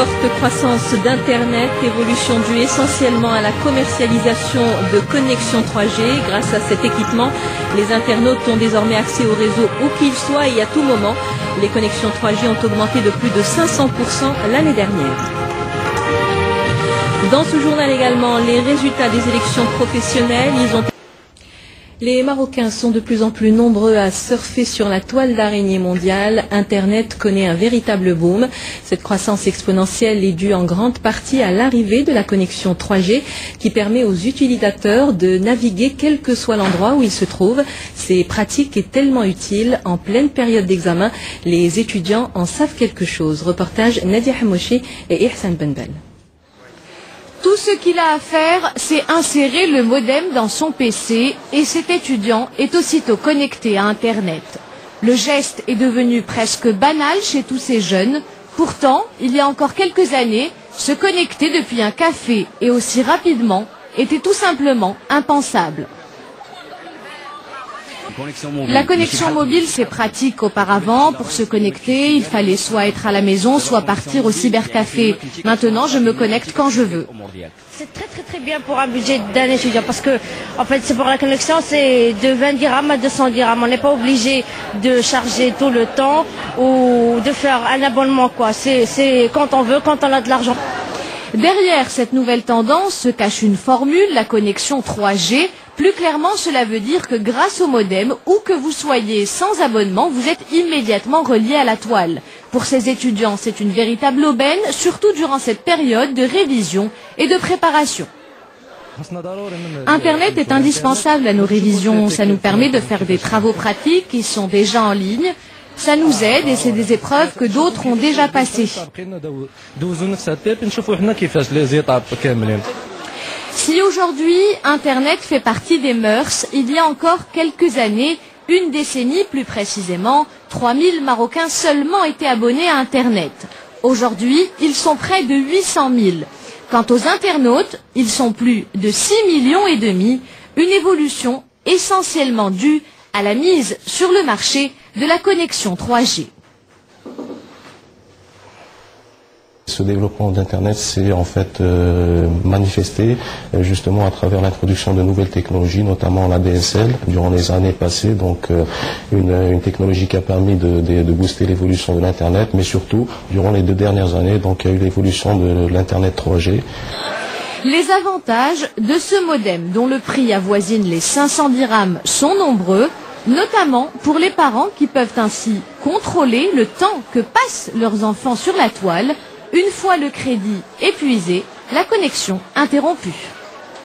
forte croissance d'Internet, évolution due essentiellement à la commercialisation de connexions 3G. Grâce à cet équipement, les internautes ont désormais accès au réseau où qu'ils soient et à tout moment. Les connexions 3G ont augmenté de plus de 500% l'année dernière. Dans ce journal également, les résultats des élections professionnelles, Les Marocains sont de plus en plus nombreux à surfer sur la toile d'araignée mondiale. Internet connaît un véritable boom. Cette croissance exponentielle est due en grande partie à l'arrivée de la connexion 3G qui permet aux utilisateurs de naviguer quel que soit l'endroit où ils se trouvent. C'est pratique et tellement utile. En pleine période d'examen, les étudiants en savent quelque chose. Reportage Nadia Hamouchi et Ihsan Benbel. Tout ce qu'il a à faire, c'est insérer le modem dans son PC et cet étudiant est aussitôt connecté à Internet. Le geste est devenu presque banal chez tous ces jeunes. Pourtant, il y a encore quelques années, se connecter depuis un café et aussi rapidement était tout simplement impensable. La connexion mobile, c'est pratique. Auparavant, pour se connecter, il fallait soit être à la maison, soit partir au cybercafé. Maintenant, je me connecte quand je veux. C'est très bien pour un budget d'un étudiant parce que, en fait, c'est pour la connexion, c'est de 20 dirhams à 200 dirhams. On n'est pas obligé de charger tout le temps ou de faire un abonnement, quoi. C'est quand on veut, quand on a de l'argent. Derrière cette nouvelle tendance se cache une formule, la connexion 3G. Plus clairement, cela veut dire que grâce au modem, où que vous soyez sans abonnement, vous êtes immédiatement relié à la toile. Pour ces étudiants, c'est une véritable aubaine, surtout durant cette période de révision et de préparation. Internet est indispensable à nos révisions. Ça nous permet de faire des travaux pratiques qui sont déjà en ligne. Ça nous aide et c'est des épreuves que d'autres ont déjà passées. Si aujourd'hui, Internet fait partie des mœurs, il y a encore quelques années, une décennie plus précisément, 3000 Marocains seulement étaient abonnés à Internet. Aujourd'hui, ils sont près de 800 000. Quant aux internautes, ils sont plus de 6,5 millions, une évolution essentiellement due à la mise sur le marché de la connexion 3G. Ce développement d'Internet s'est en fait manifesté justement à travers l'introduction de nouvelles technologies, notamment la DSL, durant les années passées. Donc une technologie qui a permis de booster l'évolution de l'Internet, mais surtout, durant les 2 dernières années, donc il y a eu l'évolution de l'Internet 3G. Les avantages de ce modem, dont le prix avoisine les 500 dirhams, sont nombreux, notamment pour les parents qui peuvent ainsi contrôler le temps que passent leurs enfants sur la toile. Une fois le crédit épuisé, la connexion interrompue.